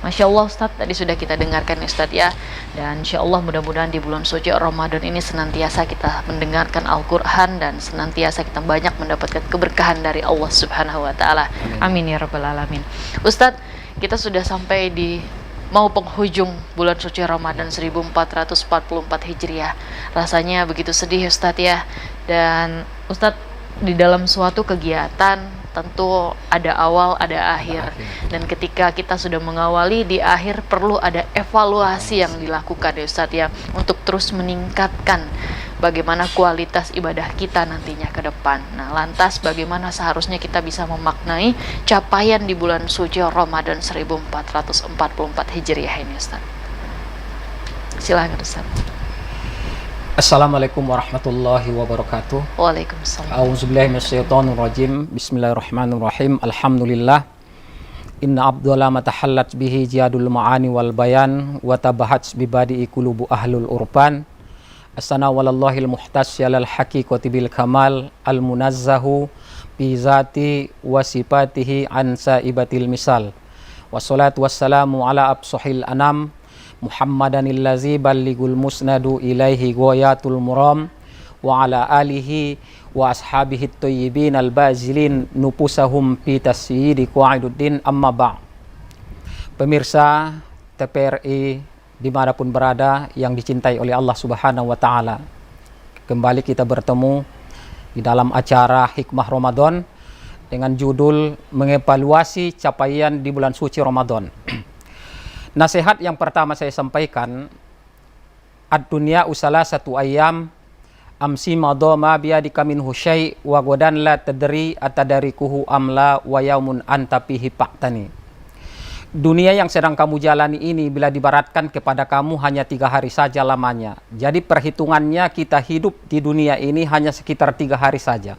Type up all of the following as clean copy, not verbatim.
Masya Allah Ustadz, tadi sudah kita dengarkan ya Ustadz ya. Dan Insya Allah mudah-mudahan di bulan suci Ramadan ini senantiasa kita mendengarkan Al-Quran dan senantiasa kita banyak mendapatkan keberkahan dari Allah Subhanahu Wa Taala. Amin ya Rabbal Alamin. Ustadz, kita sudah sampai di mau penghujung bulan suci Ramadan 1444 Hijriah. Rasanya begitu sedih Ustadz ya. Dan Ustadz, di dalam suatu kegiatan tentu ada awal, ada akhir. Dan ketika kita sudah mengawali, di akhir perlu ada evaluasi yang dilakukan ya Ustadz ya, untuk terus meningkatkan bagaimana kualitas ibadah kita nantinya ke depan. Nah, lantas bagaimana seharusnya kita bisa memaknai capaian di bulan suci Ramadan 1444 Hijriah ini Ustadz? Silakan Ustadz. Assalamualaikum warahmatullahi wabarakatuh. Waalaikumsalam. A'udzubillahi minasyaitonirrajim. Bismillahirrahmanirrahim. Alhamdulillah. Inna abdullah matahallat bihi jihadul ma'ani wal bayan wa tabahat bibadi'i qulubu ahlul urban. Assana walallahil muhtasyalal haqiqati bil kamal al munazzahu bi zati wa sifatihi an saibatil misal. Wassalatu wassalamu ala absahil anam Muhammadanil ladzi ballighul musnadu ilaihi ghayatul muram wa ala alihi wa ashabihi thayyibin al-bazilin nupusahum fi tasyidi qaiduddin amma ba'. Pemirsa TPRI dimanapun berada yang dicintai oleh Allah Subhanahu wa Ta'ala, kembali kita bertemu di dalam acara Hikmah Ramadan dengan judul mengevaluasi capaian di bulan suci Ramadan. Nasihat yang pertama saya sampaikan, ad-dunya usala satu ayam amsi madoma biadika minhu syai' wa godan la tadri atadarikuhu amla wa yaumun anta fihi pa'tani. Dunia yang sedang kamu jalani ini bila dibaratkan kepada kamu hanya 3 hari saja lamanya. Jadi perhitungannya kita hidup di dunia ini hanya sekitar 3 hari saja.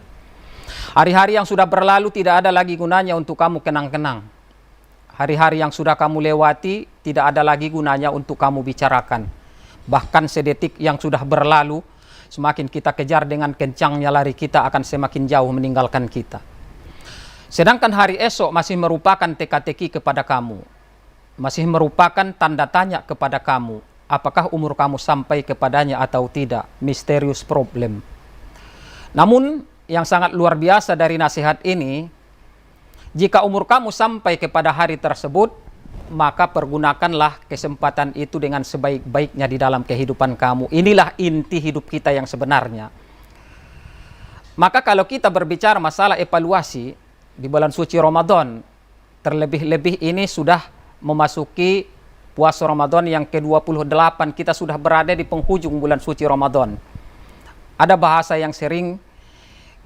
Hari-hari yang sudah berlalu tidak ada lagi gunanya untuk kamu kenang-kenang. Hari-hari yang sudah kamu lewati tidak ada lagi gunanya untuk kamu bicarakan. Bahkan sedetik yang sudah berlalu, semakin kita kejar dengan kencangnya lari kita akan semakin jauh meninggalkan kita. Sedangkan hari esok masih merupakan teka-teki kepada kamu. Masih merupakan tanda tanya kepada kamu. Apakah umur kamu sampai kepadanya atau tidak? Misterius problem. Namun yang sangat luar biasa dari nasihat ini, jika umur kamu sampai kepada hari tersebut, maka pergunakanlah kesempatan itu dengan sebaik-baiknya di dalam kehidupan kamu. Inilah inti hidup kita yang sebenarnya. Maka kalau kita berbicara masalah evaluasi di bulan suci Ramadan, terlebih-lebih ini sudah memasuki puasa Ramadan yang ke-28, kita sudah berada di penghujung bulan suci Ramadan. Ada bahasa yang sering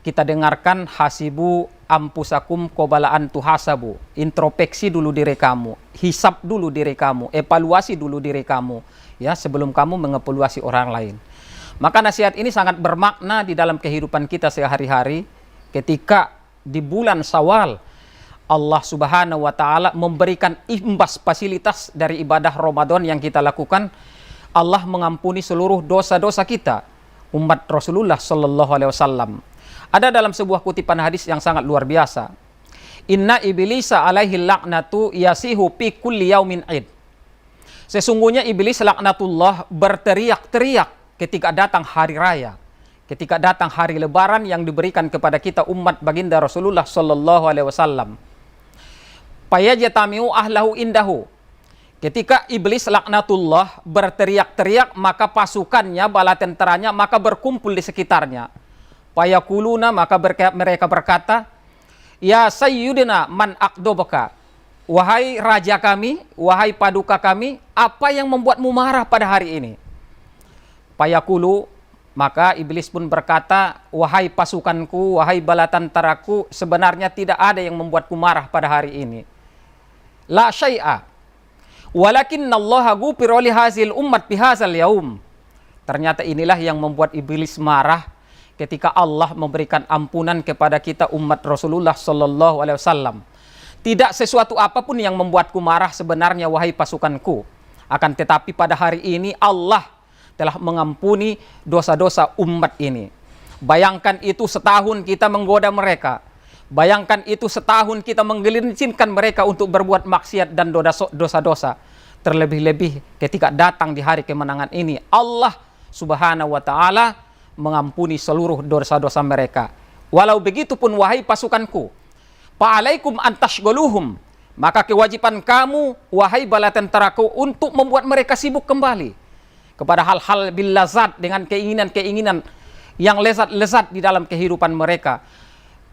kita dengarkan, hasibu ampusakum qobalaan tuhasabu. Introspeksi dulu diri kamu, hisab dulu diri kamu, evaluasi dulu diri kamu ya sebelum kamu mengevaluasi orang lain. Maka nasihat ini sangat bermakna di dalam kehidupan kita sehari-hari ketika di bulan Syawal Allah Subhanahu wa Ta'ala memberikan imbas fasilitas dari ibadah Ramadan yang kita lakukan. Allah mengampuni seluruh dosa-dosa kita, umat Rasulullah sallallahu alaihi wasallam. Ada dalam sebuah kutipan hadis yang sangat luar biasa. Inna iblisa alaihi laknatu yasihu fi kulli yaumin id. Sesungguhnya iblis laknatullah berteriak-teriak ketika datang hari raya, ketika datang hari lebaran yang diberikan kepada kita umat baginda Rasulullah sallallahu alaihi wasallam. Payajatamiu ahlahu indahu. Ketika iblis laknatullah berteriak-teriak, maka pasukannya, bala tentaranya maka berkumpul di sekitarnya. Payakuluna, maka mereka berkata, ya sayyidina man aqdobaka, wahai raja kami, wahai paduka kami, apa yang membuatmu marah pada hari ini? Payakulu, maka iblis pun berkata, wahai pasukanku, wahai bala tentaraku, sebenarnya tidak ada yang membuatku marah pada hari ini. La syai'a, walakinnallaha ghufira li hazil ummat bihazal yaum. Ternyata inilah yang membuat iblis marah ketika Allah memberikan ampunan kepada kita umat Rasulullah sallallahu alaihi wasallam. Tidak sesuatu apapun yang membuatku marah sebenarnya wahai pasukanku. Akan tetapi pada hari ini Allah telah mengampuni dosa-dosa umat ini. Bayangkan itu, setahun kita menggoda mereka. Bayangkan itu setahun kita menggelincirkan mereka untuk berbuat maksiat dan dosa-dosa. Terlebih-lebih ketika datang di hari kemenangan ini, Allah Subhanahu wa ta'ala mengampuni seluruh dosa-dosa mereka. Walau begitu pun wahai pasukanku, fa'alaikum antashghaluhum, maka kewajiban kamu wahai bala tentaraku untuk membuat mereka sibuk kembali kepada hal-hal bil lazat, dengan keinginan-keinginan yang lezat-lezat di dalam kehidupan mereka.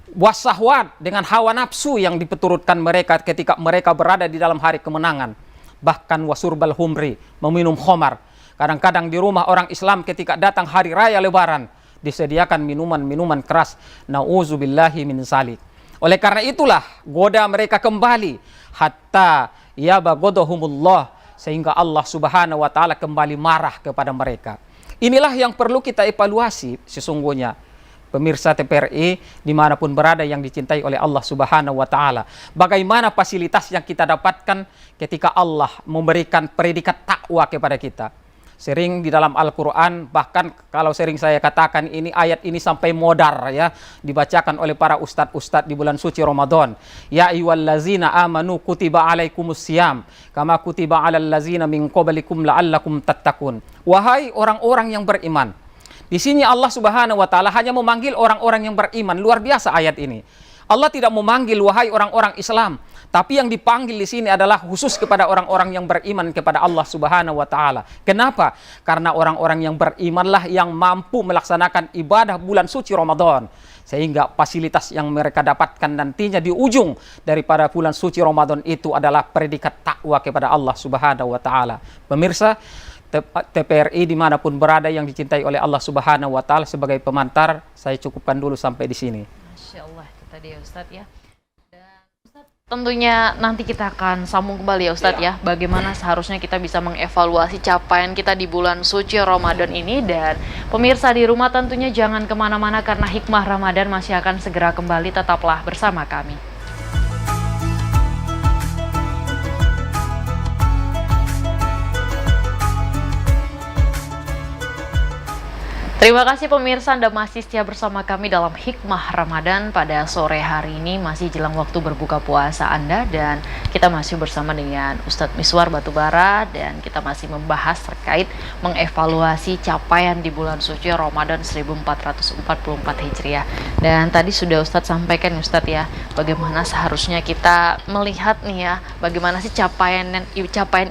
Wasahwat, dengan hawa nafsu yang dipeturutkan mereka ketika mereka berada di dalam hari kemenangan. Bahkan wasurbal humri, meminum khamar. Kadang-kadang di rumah orang Islam ketika datang hari raya lebaran disediakan minuman-minuman keras. Nauzubillahi min zalik. Oleh karena itulah goda mereka kembali hatta yabagodahumullah, sehingga Allah Subhanahu wa ta'ala kembali marah kepada mereka. Inilah yang perlu kita evaluasi sesungguhnya, pemirsa TPRI dimanapun berada yang dicintai oleh Allah Subhanahu wa ta'ala. Bagaimana fasilitas yang kita dapatkan ketika Allah memberikan predikat takwa kepada kita. Sering di dalam Al-Quran, bahkan kalau sering saya katakan ini ayat ini sampai modar ya, dibacakan oleh para ustadz-ustadz di bulan suci Ramadan. Ya ayyuhallazina amanu kutiba alaikumusiyam kama kutiba alal lazina min qablikum la'allakum tattaqun. Wahai orang-orang yang beriman. Di sini Allah Subhanahu wa ta'ala hanya memanggil orang-orang yang beriman. Luar biasa ayat ini. Allah tidak memanggil wahai orang-orang Islam, tapi yang dipanggil di sini adalah khusus kepada orang-orang yang beriman kepada Allah Subhanahu wa ta'ala. Kenapa? Karena orang-orang yang berimanlah yang mampu melaksanakan ibadah bulan suci Ramadan, sehingga fasilitas yang mereka dapatkan nantinya di ujung daripada bulan suci Ramadan itu adalah predikat takwa kepada Allah Subhanahu wa ta'ala. Pemirsa TPRI dimanapun berada yang dicintai oleh Allah Subhanahu wa ta'ala, sebagai pemantar saya cukupkan dulu sampai di sini. Masya Allah, itu tadi ya Ustadz ya. Dan Ustadz, tentunya nanti kita akan sambung kembali ya Ustadz ya, bagaimana seharusnya kita bisa mengevaluasi capaian kita di bulan suci Ramadan ini. Dan pemirsa di rumah tentunya jangan kemana-mana, karena hikmah Ramadan masih akan segera kembali, tetaplah bersama kami. Terima kasih pemirsa, Anda masih setia bersama kami dalam Hikmah Ramadan pada sore hari ini, masih jelang waktu berbuka puasa Anda, dan kita masih bersama dengan Ustadz Miswar Batubara, dan kita masih membahas terkait mengevaluasi capaian di bulan suci Ramadan 1444 Hijriah. Dan tadi sudah Ustadz sampaikan Ustadz ya, bagaimana seharusnya kita melihat nih ya, bagaimana sih capaian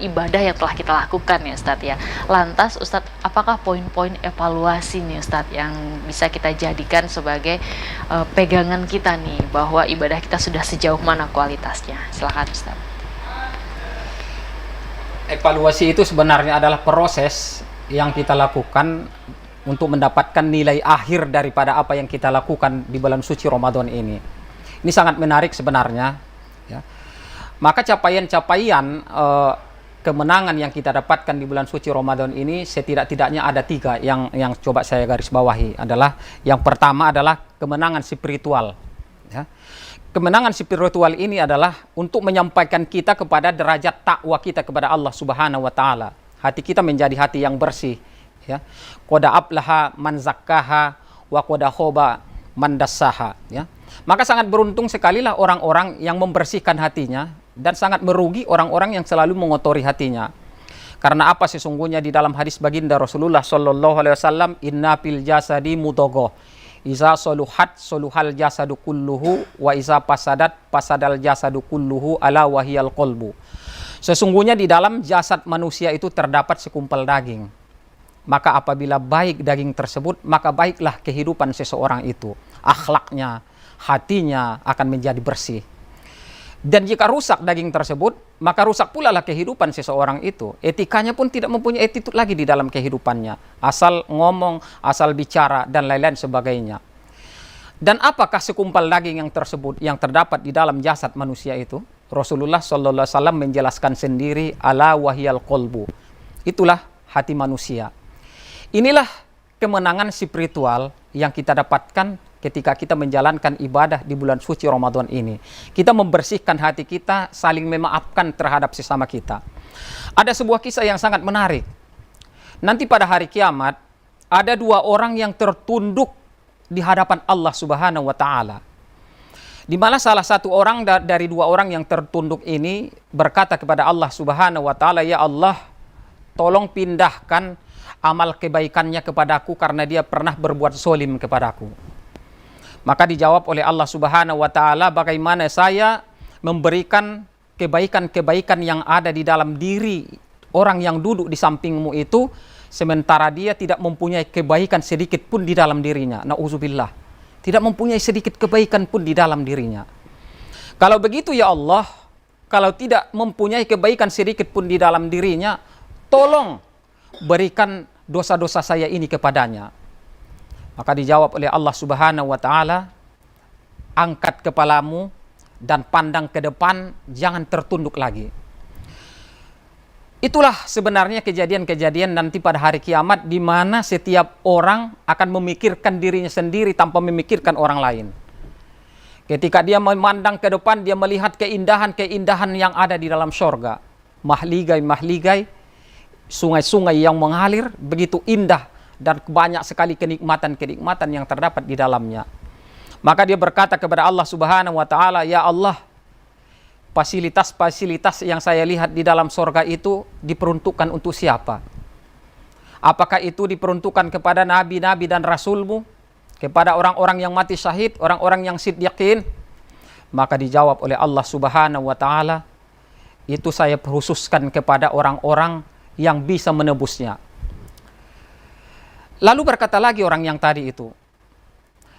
ibadah yang telah kita lakukan ya Ustadz ya. Lantas Ustadz, apakah poin-poin evaluasi nih Ustadz yang bisa kita jadikan sebagai pegangan kita nih, bahwa ibadah kita sudah sejauh mana kualitasnya? Silakan Ustadz. Evaluasi itu sebenarnya adalah proses yang kita lakukan untuk mendapatkan nilai akhir daripada apa yang kita lakukan di bulan suci Ramadan ini. Ini sangat menarik sebenarnya ya. Maka capaian-capaian kemenangan yang kita dapatkan di bulan suci Ramadan ini setidak-tidaknya ada 3 yang coba saya garis bawahi. Adalah yang pertama adalah kemenangan spiritual ya. Kemenangan spiritual ini adalah untuk menyampaikan kita kepada derajat takwa kita kepada Allah Subhanahu wa ta'ala. Hati kita menjadi hati yang bersih ya. Qad aflaha man zakkaha wa qad khaba man dassaha ya. Maka sangat beruntung sekali lah orang-orang yang membersihkan hatinya, dan sangat merugi orang-orang yang selalu mengotori hatinya. Karena apa? Sesungguhnya di dalam hadis baginda Rasulullah sallallahu alaihi wasallam, inna fil jasadi mudghah, iza soluhat soluhal jasadu kulluhu, wa iza pasadat pasadal jasadu kulluhu, ala wahiyal qalbu. Sesungguhnya di dalam jasad manusia itu terdapat sekumpal daging. Maka apabila baik daging tersebut, maka baiklah kehidupan seseorang itu. Akhlaknya, hatinya akan menjadi bersih. Dan jika rusak daging tersebut, maka rusak pula lah kehidupan seseorang itu. Etikanya pun tidak mempunyai attitude lagi di dalam kehidupannya. Asal ngomong, asal bicara, dan lain-lain sebagainya. Dan apakah sekumpal daging yang tersebut yang terdapat di dalam jasad manusia itu? Rasulullah sallallahu alaihi wasallam menjelaskan sendiri, ala wahiyal qalbu. Itulah hati manusia. Inilah kemenangan spiritual yang kita dapatkan ketika kita menjalankan ibadah di bulan suci Ramadan ini. Kita membersihkan hati kita, saling memaafkan terhadap sesama kita. Ada sebuah kisah yang sangat menarik. Nanti pada hari kiamat, ada 2 orang yang tertunduk di hadapan Allah Subhanahu wa ta'ala. di mana salah satu orang dari dua orang yang tertunduk ini berkata kepada Allah Subhanahu wa taala, "Ya Allah, tolong pindahkan amal kebaikannya kepadaku karena dia pernah berbuat zalim kepadaku." Maka dijawab oleh Allah Subhanahu wa taala, "Bagaimana saya memberikan kebaikan-kebaikan yang ada di dalam diri orang yang duduk di sampingmu itu, sementara dia tidak mempunyai kebaikan sedikit pun di dalam dirinya." Nauzubillah. Tidak mempunyai sedikit kebaikan pun di dalam dirinya. Kalau begitu ya Allah, kalau tidak mempunyai kebaikan sedikit pun di dalam dirinya, tolong berikan dosa-dosa saya ini kepadanya. Maka dijawab oleh Allah Subhanahu wa taala, "Angkat kepalamu dan pandang ke depan, jangan tertunduk lagi." Itulah sebenarnya kejadian-kejadian nanti pada hari kiamat di mana setiap orang akan memikirkan dirinya sendiri tanpa memikirkan orang lain. Ketika dia memandang ke depan, dia melihat keindahan-keindahan yang ada di dalam surga. Mahligai-mahligai, sungai-sungai yang mengalir, begitu indah dan banyak sekali kenikmatan-kenikmatan yang terdapat di dalamnya. Maka dia berkata kepada Allah Subhanahu wa taala, "Ya Allah, fasilitas-fasilitas yang saya lihat di dalam surga itu diperuntukkan untuk siapa? Apakah itu diperuntukkan kepada nabi-nabi dan rasulmu? Kepada orang-orang yang mati syahid, orang-orang yang siddiqin?" Maka dijawab oleh Allah Subhanahu wa taala, "Itu saya khususkan kepada orang-orang yang bisa menebusnya." Lalu berkata lagi orang yang tadi itu,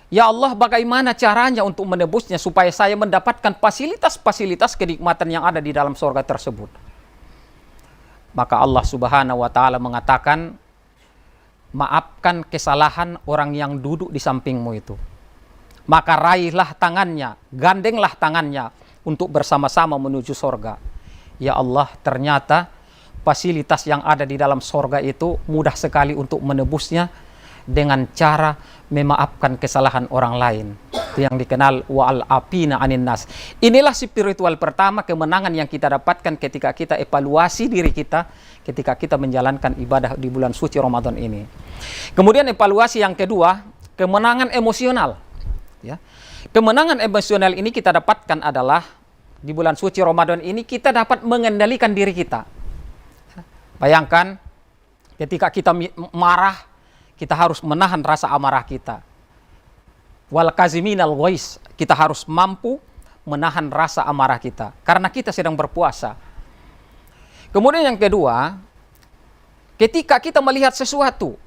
"Ya Allah, bagaimana caranya untuk menebusnya supaya saya mendapatkan fasilitas-fasilitas kenikmatan yang ada di dalam surga tersebut?" Maka Allah Subhanahu wa taala mengatakan, "Maafkan kesalahan orang yang duduk di sampingmu itu. Maka raihlah tangannya, gandenglah tangannya untuk bersama-sama menuju surga." Ya Allah, ternyata fasilitas yang ada di dalam surga itu mudah sekali untuk menebusnya dengan cara memaafkan kesalahan orang lain. Itu yang dikenal wa'al afina anin nas. Inilah spiritual pertama, kemenangan yang kita dapatkan ketika kita evaluasi diri kita ketika kita menjalankan ibadah di bulan suci Ramadan ini. Kemudian evaluasi yang kedua, kemenangan emosional. Ya. Kemenangan emosional ini kita dapatkan adalah di bulan suci Ramadan ini kita dapat mengendalikan diri kita. Bayangkan ketika kita marah, kita harus menahan rasa amarah kita. Wal kaziminal ghaiz, kita harus mampu menahan rasa amarah kita karena kita sedang berpuasa. Kemudian yang kedua, ketika kita melihat sesuatu,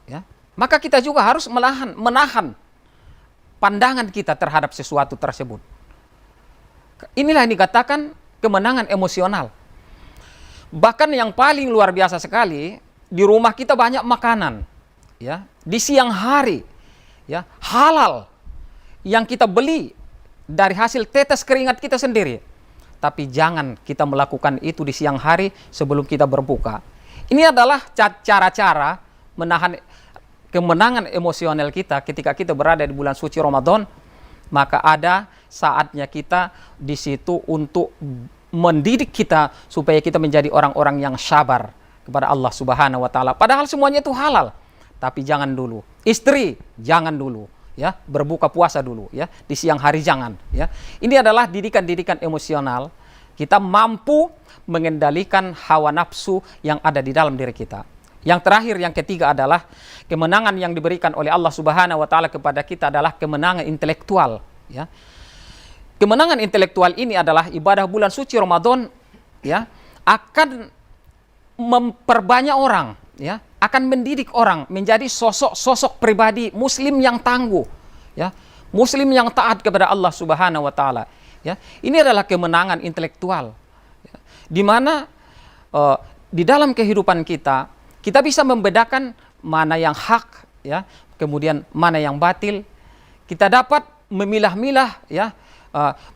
ya, maka kita juga harus menahan pandangan kita terhadap sesuatu tersebut. Inilah yang dikatakan kemenangan emosional. Bahkan yang paling luar biasa sekali, di rumah kita banyak makanan, ya, di siang hari, ya, halal yang kita beli dari hasil tetes keringat kita sendiri. Tapi jangan kita melakukan itu di siang hari sebelum kita berbuka. Ini adalah cara-cara menahan kemenangan emosional kita ketika kita berada di bulan suci Ramadan. Maka ada saatnya kita di situ untuk mendidik kita supaya kita menjadi orang-orang yang sabar kepada Allah Subhanahu wa taala. Padahal semuanya itu halal. Tapi jangan dulu. Istri, jangan dulu, ya. Berbuka puasa dulu, ya. Di siang hari jangan, ya. Ini adalah didikan-didikan emosional. Kita mampu mengendalikan hawa nafsu yang ada di dalam diri kita. Yang terakhir, yang ketiga adalah kemenangan yang diberikan oleh Allah Subhanahu wa taala kepada kita adalah kemenangan intelektual, ya. Kemenangan intelektual ini adalah ibadah bulan suci Ramadan, ya, akan memperbanyak orang, ya, akan mendidik orang menjadi sosok pribadi muslim yang tangguh, ya, muslim yang taat kepada Allah Subhanahu wa taala, ya. Ini adalah kemenangan intelektual, ya, di mana di dalam kehidupan kita bisa membedakan mana yang hak, ya, kemudian mana yang batil. Kita dapat memilah-milah, ya,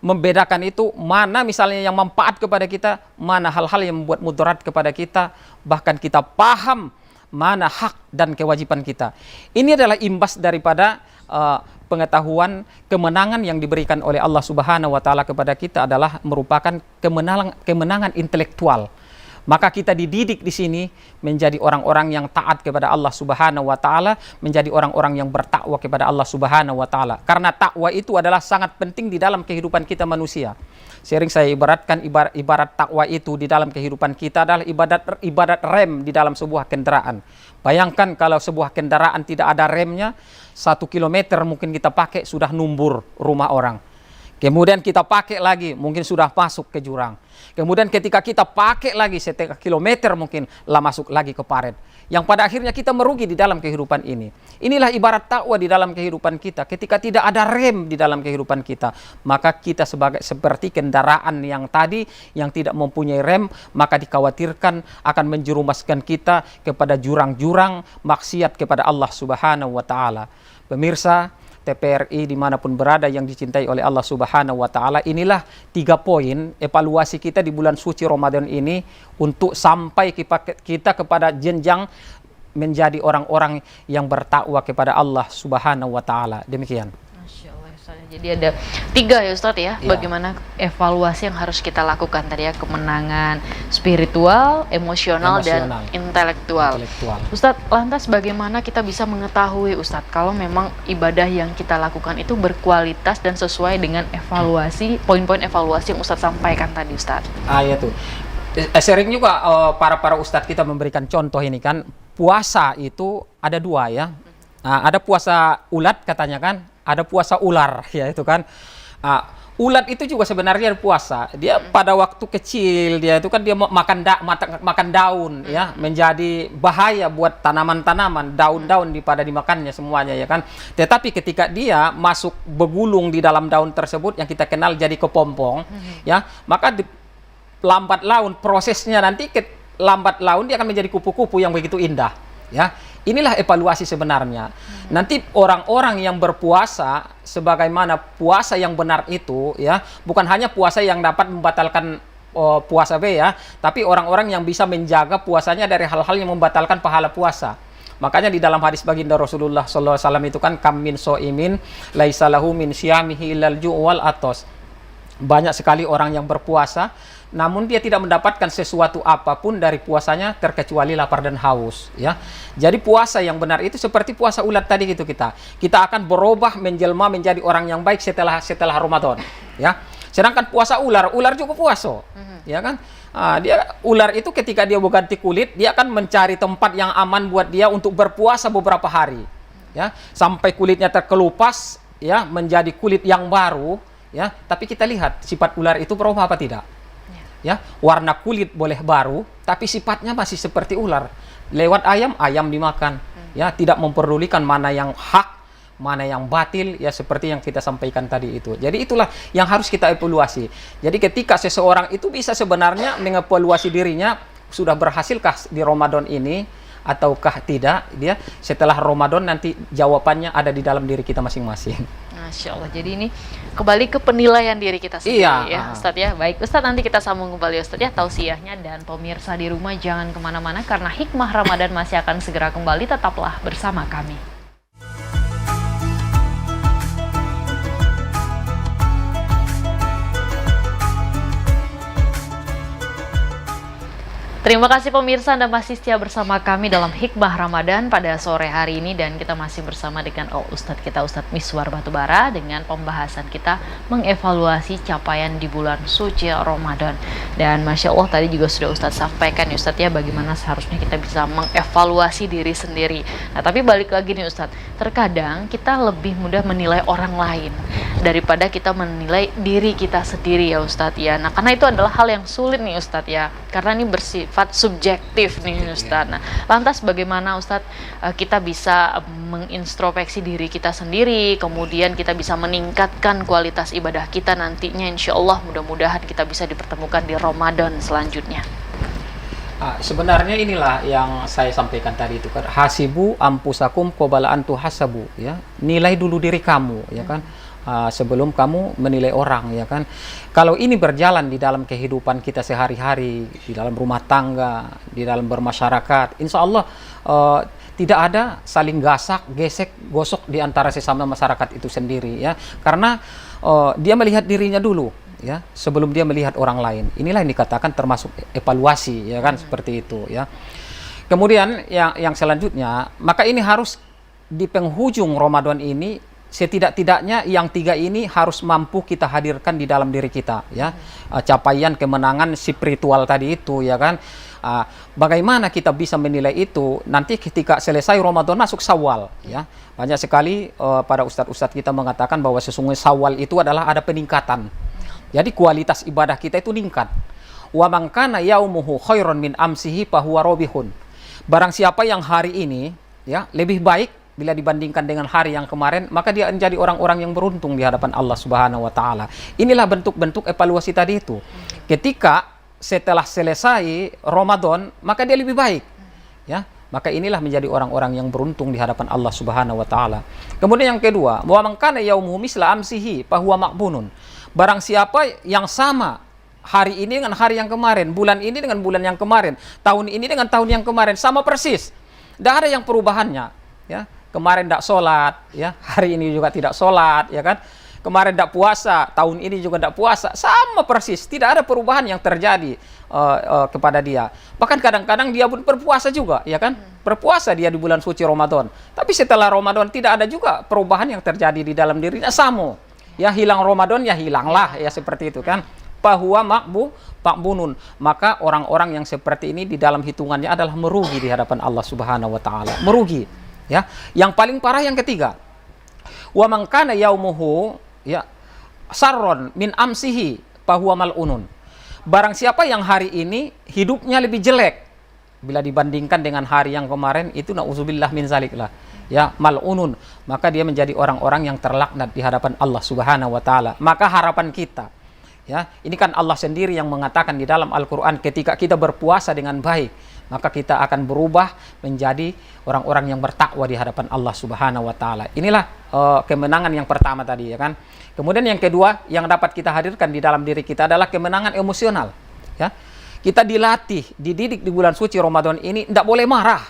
membedakan itu mana misalnya yang manfaat kepada kita, mana hal-hal yang membuat mudarat kepada kita, bahkan kita paham mana hak dan kewajiban kita. Ini adalah imbas daripada pengetahuan kemenangan yang diberikan oleh Allah Subhanahu wa taala kepada kita adalah merupakan kemenangan intelektual. Maka kita dididik di sini menjadi orang-orang yang taat kepada Allah Subhanahu wa taala, menjadi orang-orang yang bertakwa kepada Allah Subhanahu wa taala. Karena takwa itu adalah sangat penting di dalam kehidupan kita manusia. Sering saya ibaratkan ibarat takwa itu di dalam kehidupan kita adalah ibarat rem di dalam sebuah kendaraan. Bayangkan kalau sebuah kendaraan tidak ada remnya, 1 kilometer mungkin kita pakai sudah numbur rumah orang. Kemudian kita pakai lagi, mungkin sudah masuk ke jurang. Kemudian ketika kita pakai lagi 1 kilometer mungkin lah masuk lagi ke paret. Yang pada akhirnya kita merugi di dalam kehidupan ini. Inilah ibarat takwa di dalam kehidupan kita. Ketika tidak ada rem di dalam kehidupan kita, maka kita seperti kendaraan yang tadi yang tidak mempunyai rem, maka dikhawatirkan akan menjerumuskan kita kepada jurang-jurang maksiat kepada Allah Subhanahu wa taala. Pemirsa TPRI dimanapun berada yang dicintai oleh Allah Subhanahu wa taala, inilah 3 poin evaluasi kita di bulan suci Ramadan ini untuk sampai kita kepada jenjang menjadi orang-orang yang bertakwa kepada Allah Subhanahu wa taala. Demikian. Masya Allah, Ustaz. Jadi ada 3 ya Ustaz ya, bagaimana evaluasi yang harus kita lakukan tadi ya, kemenangan spiritual, emosional dan intelektual. Ustaz, lantas bagaimana kita bisa mengetahui Ustaz kalau memang ibadah yang kita lakukan itu berkualitas dan sesuai dengan evaluasi, poin-poin evaluasi yang Ustaz sampaikan tadi Ustaz? Ya tuh. Sering juga para Ustadz kita memberikan contoh ini kan, puasa itu ada 2 ya. Ada puasa ulat katanya kan, ada puasa ular ya itu kan. Ulat itu juga sebenarnya puasa. Dia pada waktu kecil dia itu kan dia makan daun ya, menjadi bahaya buat tanaman-tanaman, daun-daun pada dimakannya semuanya ya kan. Tetapi ketika dia masuk bergulung di dalam daun tersebut yang kita kenal jadi kepompong ya, maka lambat laun prosesnya nanti lambat laun dia akan menjadi kupu-kupu yang begitu indah ya. Inilah evaluasi sebenarnya. Nanti orang-orang yang berpuasa sebagaimana puasa yang benar itu ya, bukan hanya puasa yang dapat membatalkan puasa B ya, tapi orang-orang yang bisa menjaga puasanya dari hal-hal yang membatalkan pahala puasa. Makanya di dalam hadis baginda Rasulullah sallallahu alaihi wasallam itu kan, kam min soimin laisa lahu min syiyamihi illal ju' wal atos. Banyak sekali orang yang berpuasa namun dia tidak mendapatkan sesuatu apapun dari puasanya terkecuali lapar dan haus ya. Jadi puasa yang benar itu seperti puasa ulat tadi gitu, kita akan berubah menjelma menjadi orang yang baik setelah Ramadan ya. Sedangkan puasa ular juga puasa ya kan. Dia ular itu ketika dia berganti kulit, dia akan mencari tempat yang aman buat dia untuk berpuasa beberapa hari ya, sampai kulitnya terkelupas ya menjadi kulit yang baru ya. Tapi kita lihat sifat ular itu berubah apa tidak ya. Warna kulit boleh baru tapi sifatnya masih seperti ular. Lewat ayam dimakan ya, tidak memperdulikan mana yang hak mana yang batil ya, seperti yang kita sampaikan tadi itu. Jadi itulah yang harus kita evaluasi. Jadi ketika seseorang itu bisa sebenarnya mengevaluasi dirinya, sudah berhasilkah di Ramadan ini ataukah tidak, dia setelah Ramadan nanti jawabannya ada di dalam diri kita masing-masing. Masya Allah. Jadi ini kembali ke penilaian diri kita sendiri ya Ustadz ya. Baik Ustadz, nanti kita sambung kembali Ustadz ya tausiahnya, dan pemirsa di rumah jangan kemana-mana karena hikmah Ramadan masih akan segera kembali, tetaplah bersama kami. Terima kasih pemirsa, Anda masih setia bersama kami dalam Hikmah Ramadan pada sore hari ini, dan kita masih bersama dengan Ustadz kita, Ustadz Miswar Batubara, dengan pembahasan kita mengevaluasi capaian di bulan suci Ramadan. Dan Masya Allah tadi juga sudah Ustadz sampaikan ya Ustadz ya, bagaimana seharusnya kita bisa mengevaluasi diri sendiri. Nah tapi balik lagi nih Ustadz, terkadang kita lebih mudah menilai orang lain daripada kita menilai diri kita sendiri ya Ustadz ya. Nah karena itu adalah hal yang sulit nih Ustadz ya, karena ini bersifat subjektif nih Ustadz. Nah, lantas bagaimana Ustadz kita bisa mengintrospeksi diri kita sendiri, kemudian kita bisa meningkatkan kualitas ibadah kita nantinya, insya Allah mudah-mudahan kita bisa dipertemukan di Ramadan selanjutnya. Sebenarnya inilah yang saya sampaikan tadi itu kan, hasibu ampusakum qabla an tuhasabu ya. Nilai dulu diri kamu ya kan. Sebelum kamu menilai orang ya kan. Kalau ini berjalan di dalam kehidupan kita sehari-hari, di dalam rumah tangga, di dalam bermasyarakat, insya Allah tidak ada saling gesek, gosok di antara sesama masyarakat itu sendiri ya. Karena dia melihat dirinya dulu ya sebelum dia melihat orang lain. Inilah yang dikatakan termasuk evaluasi, ya kan, seperti itu ya. Kemudian yang selanjutnya, maka ini harus di penghujung Ramadan ini setidak-tidaknya yang 3 ini harus mampu kita hadirkan di dalam diri kita, ya. Capaian kemenangan spiritual tadi itu, ya kan. Bagaimana kita bisa menilai itu nanti ketika selesai Ramadan masuk Syawal, ya. Banyak sekali para ustadz-ustadz kita mengatakan bahwa sesungguhnya Syawal itu adalah ada peningkatan. Jadi kualitas ibadah kita itu meningkat. Wa man kana yaumuhu khairan min amsihi fahuwa robihun. Barang siapa yang hari ini ya lebih baik bila dibandingkan dengan hari yang kemarin, maka dia menjadi orang-orang yang beruntung di hadapan Allah Subhanahu wa taala. Inilah bentuk-bentuk evaluasi tadi itu. Ketika setelah selesai Ramadan, maka dia lebih baik. Ya, maka inilah menjadi orang-orang yang beruntung di hadapan Allah Subhanahu wa taala. Kemudian yang kedua, wa man kana yaumuhu misla amsihi fahuwa maqbunun. Barang siapa yang sama hari ini dengan hari yang kemarin, bulan ini dengan bulan yang kemarin, tahun ini dengan tahun yang kemarin, sama persis. Tidak ada yang perubahannya, ya. Kemarin tidak sholat, ya. Hari ini juga tidak sholat, ya kan. Kemarin tidak puasa, tahun ini juga tidak puasa, sama persis. Tidak ada perubahan yang terjadi kepada dia. Bahkan kadang-kadang dia pun berpuasa juga, ya kan. Berpuasa dia di bulan suci Ramadan. Tapi setelah Ramadan tidak ada juga perubahan yang terjadi di dalam dirinya, sama. Ya, hilang Ramadan ya hilanglah, ya seperti itu kan. Fahuwa maqbunun. Maka orang-orang yang seperti ini di dalam hitungannya adalah merugi di hadapan Allah Subhanahu wa taala. Merugi, ya. Yang paling parah yang ketiga. Wa man kana yaumuhu ya sarron min amsihi fahuwa mal'unun. Barang siapa yang hari ini hidupnya lebih jelek bila dibandingkan dengan hari yang kemarin, itu nauzubillah min zalik lah. Ya, mal'unun, maka dia menjadi orang-orang yang terlaknat di hadapan Allah Subhanahu wa taala. Maka harapan kita, ya, ini kan Allah sendiri yang mengatakan di dalam Al-Qur'an, ketika kita berpuasa dengan baik, maka kita akan berubah menjadi orang-orang yang bertakwa di hadapan Allah Subhanahu wa taala. Inilah kemenangan yang pertama tadi, ya kan. Kemudian yang kedua yang dapat kita hadirkan di dalam diri kita adalah kemenangan emosional, ya. Kita dilatih, dididik di bulan suci Ramadan ini tidak boleh marah,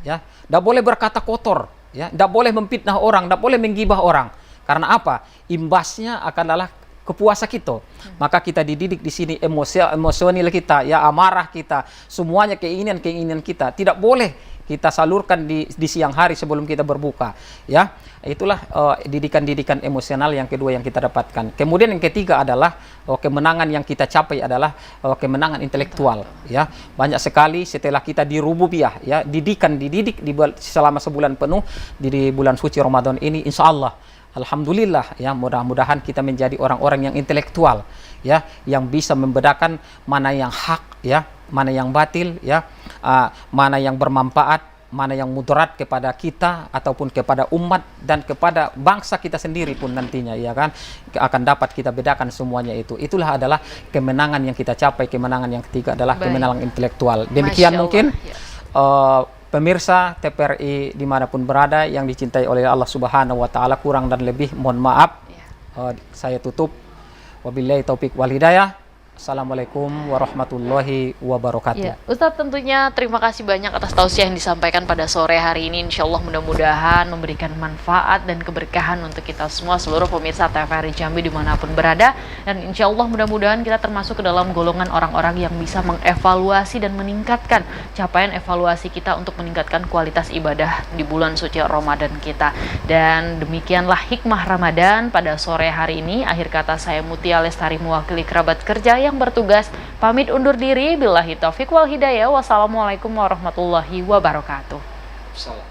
ya. Tidak boleh berkata kotor, ya. Tidak boleh memfitnah orang, tidak boleh menggibah orang. Karena apa? Imbasnya adalah kepuasa kita. Maka kita dididik di sini emosional kita, ya, amarah kita, semuanya keinginan kita tidak boleh kita salurkan di siang hari sebelum kita berbuka, ya. Itulah didikan-didikan emosional yang kedua yang kita dapatkan. Kemudian yang ketiga adalah kemenangan yang kita capai adalah kemenangan intelektual, ya. Banyak sekali setelah kita di rububiyah, ya, dididik selama sebulan penuh di bulan suci Ramadan ini, insya Allah, alhamdulillah, ya, mudah-mudahan kita menjadi orang-orang yang intelektual, ya, yang bisa membedakan mana yang hak, ya, mana yang batil, ya, mana yang bermanfaat, mana yang mudarat kepada kita ataupun kepada umat dan kepada bangsa kita sendiri pun nantinya, ya kan, akan dapat kita bedakan semuanya itu. Itulah adalah kemenangan yang kita capai. Kemenangan yang ketiga adalah kemenangan intelektual. Demikian mungkin pemirsa TPRI dimanapun berada yang dicintai oleh Allah Subhanahu wa taala, kurang dan lebih mohon maaf. Saya tutup. Wabillahi taufik wal hidayah. Assalamualaikum warahmatullahi wabarakatuh. Ya, Ustadz tentunya terima kasih banyak atas tausiah yang disampaikan pada sore hari ini. Insya Allah mudah-mudahan memberikan manfaat dan keberkahan untuk kita semua, seluruh pemirsa TVRI Jambi dimanapun berada. Dan insya Allah mudah-mudahan kita termasuk ke dalam golongan orang-orang yang bisa mengevaluasi dan meningkatkan capaian evaluasi kita untuk meningkatkan kualitas ibadah di bulan suci Ramadan kita. Dan demikianlah hikmah Ramadan pada sore hari ini. Akhir kata saya Mutia Lestari mewakili kerabat kerja yang bertugas pamit undur diri. Billahi taufik wal hidayah. Wassalamualaikum warahmatullahi wabarakatuh. Salam.